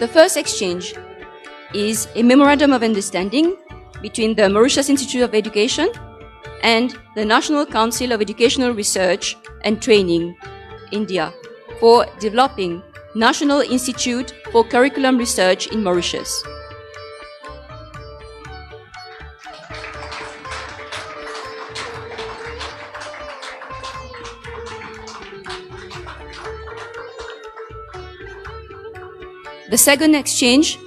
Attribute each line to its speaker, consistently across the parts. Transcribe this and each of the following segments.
Speaker 1: The first exchange is a memorandum of understanding between the Mauritius Institute of Education and the National Council of Educational Research and Training, India, for developing National Institute for Curriculum Research in Mauritius. The second exchange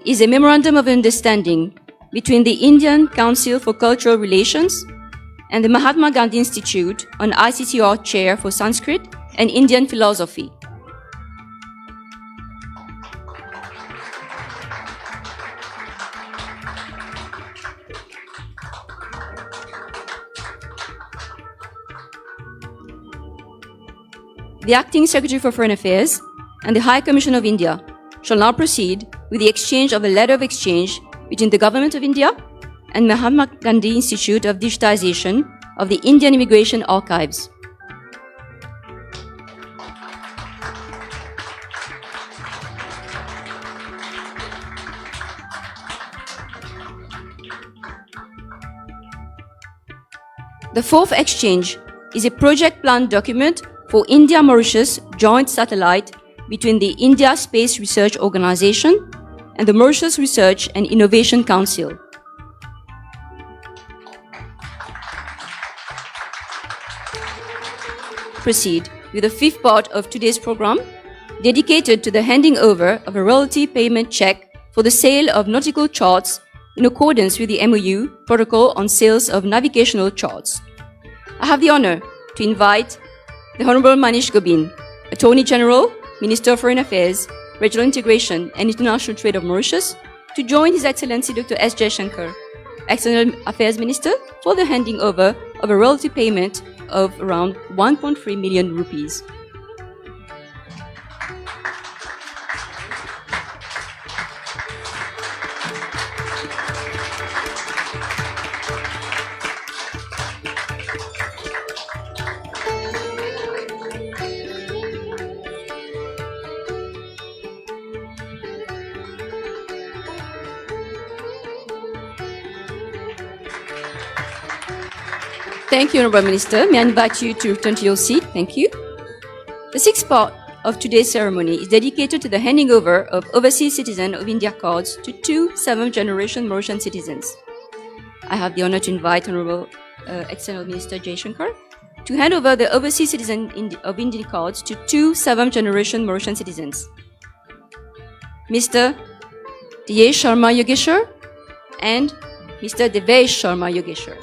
Speaker 1: is a memorandum of understanding between the Indian Council for Cultural Relations and the Mahatma Gandhi Institute on ICTR Chair for Sanskrit and Indian Philosophy. The Acting Secretary for Foreign Affairs and the High Commission of India shall now proceed with the exchange of a letter of exchange between the Government of India and Mahatma Gandhi Institute of Digitization of the Indian Immigration Archives. The fourth exchange is a project plan document for India-Mauritius joint satellite between the India Space Research Organization and the Mauritius Research and Innovation Council. Proceed with the fifth part of today's program, dedicated to the handing over of a royalty payment check for the sale of nautical charts in accordance with the MOU Protocol on Sales of Navigational Charts. I have the honor to invite the Honorable Manish Gobin, Attorney General, Minister of Foreign Affairs, Regional Integration and International Trade of Mauritius, to join His Excellency Dr. S. Jaishankar, External Affairs Minister, for the handing over of a royalty payment of around 1.3 million rupees. Thank you, Honorable Minister. May I invite you to return to your seat? Thank you. The sixth part of today's ceremony is dedicated to the handing over of Overseas Citizen of India cards to two seventh-generation Mauritian citizens. I have the honor to invite Honorable External Minister Jaishankar to hand over the Overseas Citizen of India cards to two seventh-generation Mauritian citizens, Mr. Diyesh Sharma Yogeshwar and Mr. Devesh Sharma Yogeshwar.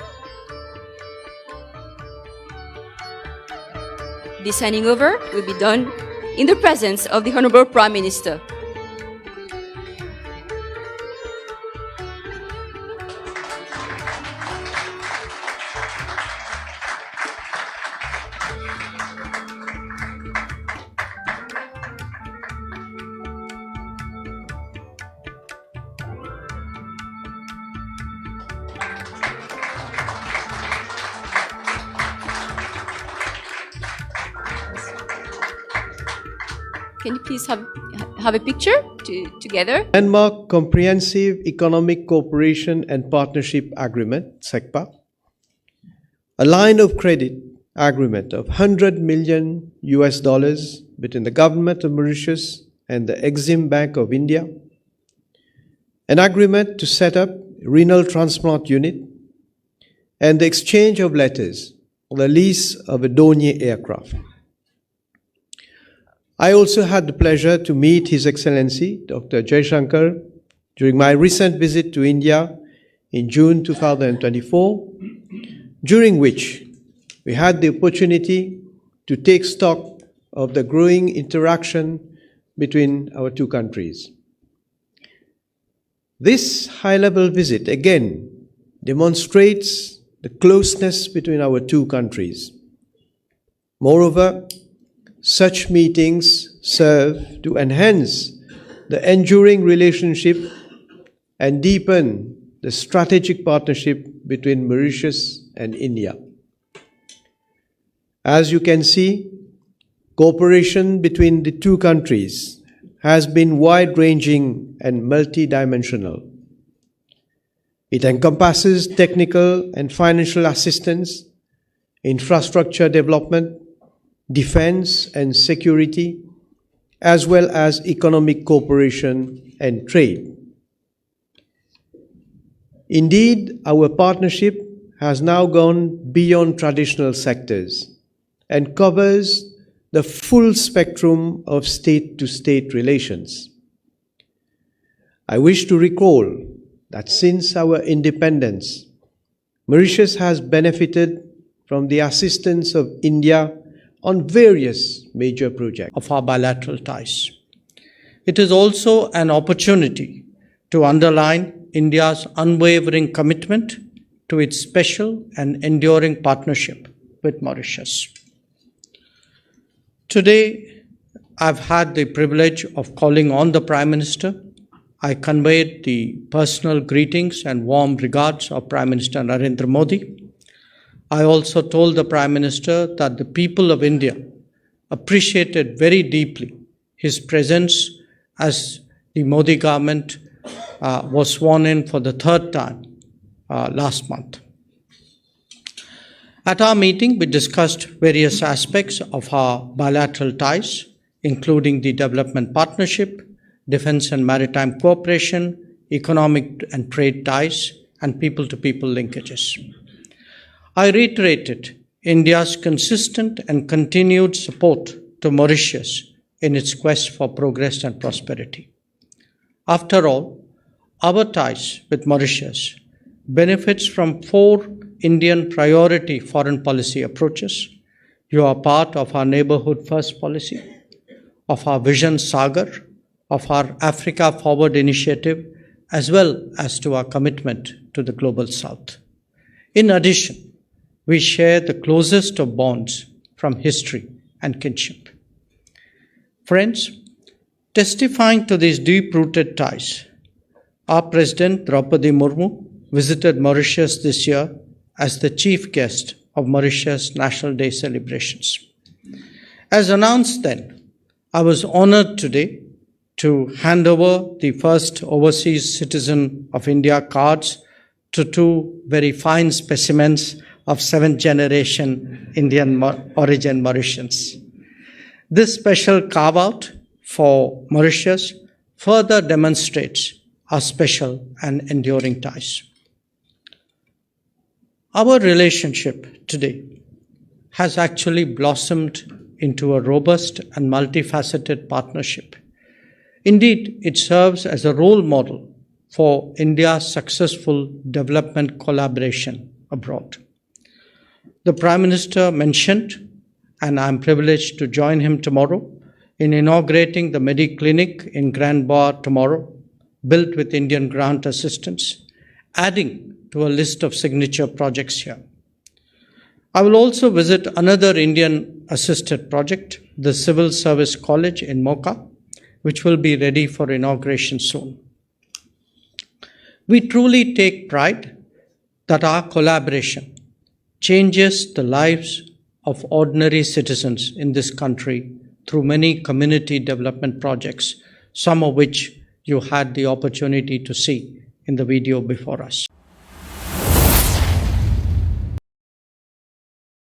Speaker 1: This handing over will be done in the presence of the Honorable Prime Minister. Can you please have a picture together?
Speaker 2: Landmark Comprehensive Economic Cooperation and Partnership Agreement, SECPA. A line of credit agreement of $100 million between the government of Mauritius and the Exim Bank of India. An agreement to set up a renal transplant unit and the exchange of letters for the lease of a Dornier aircraft. I also had the pleasure to meet His Excellency Dr. Jaishankar during my recent visit to India in June 2024, during which we had the opportunity to take stock of the growing interaction between our two countries. This high-level visit again demonstrates the closeness between our two countries. Moreover, such meetings serve to enhance the enduring relationship and deepen the strategic partnership between Mauritius and India. As you can see, cooperation between the two countries has been wide-ranging and multidimensional. It encompasses technical and financial assistance, infrastructure development, defense and security, as well as economic cooperation and trade. Indeed, our partnership has now gone beyond traditional sectors and covers the full spectrum of state-to-state relations. I wish to recall that since our independence, Mauritius has benefited from the assistance of India on various major projects
Speaker 3: of our bilateral ties. It is also an opportunity to underline India's unwavering commitment to its special and enduring partnership with Mauritius. Today, I've had the privilege of calling on the Prime Minister. I conveyed the personal greetings and warm regards of Prime Minister Narendra Modi. I also told the Prime Minister that the people of India appreciated very deeply his presence as the Modi government was sworn in for the third time last month. At our meeting, we discussed various aspects of our bilateral ties, including the development partnership, defense and maritime cooperation, economic and trade ties, and people-to-people linkages. I reiterated India's consistent and continued support to Mauritius in its quest for progress and prosperity. After all, our ties with Mauritius benefits from 4 Indian priority foreign policy approaches. You are part of our Neighborhood First policy, of our Vision Sagar, of our Africa Forward initiative, as well as to our commitment to the Global South. In addition, we share the closest of bonds from history and kinship. Friends, testifying to these deep-rooted ties, our President Draupadi Murmu visited Mauritius this year as the chief guest of Mauritius National Day celebrations. As announced then, I was honored today to hand over the first Overseas Citizen of India cards to 2 very fine specimens of 7th generation Indian origin Mauritians. This special carve-out for Mauritius further demonstrates our special and enduring ties. Our relationship today has actually blossomed into a robust and multifaceted partnership. Indeed, it serves as a role model for India's successful development collaboration abroad. The Prime Minister mentioned, and I'm privileged to join him tomorrow, in inaugurating the Mediclinic in Grand Bois tomorrow, built with Indian grant assistance, adding to a list of signature projects here. I will also visit another Indian-assisted project, the Civil Service College in Mocha, which will be ready for inauguration soon. We truly take pride that our collaboration changes the lives of ordinary citizens in this country through many community development projects, some of which you had the opportunity to see in the video before us.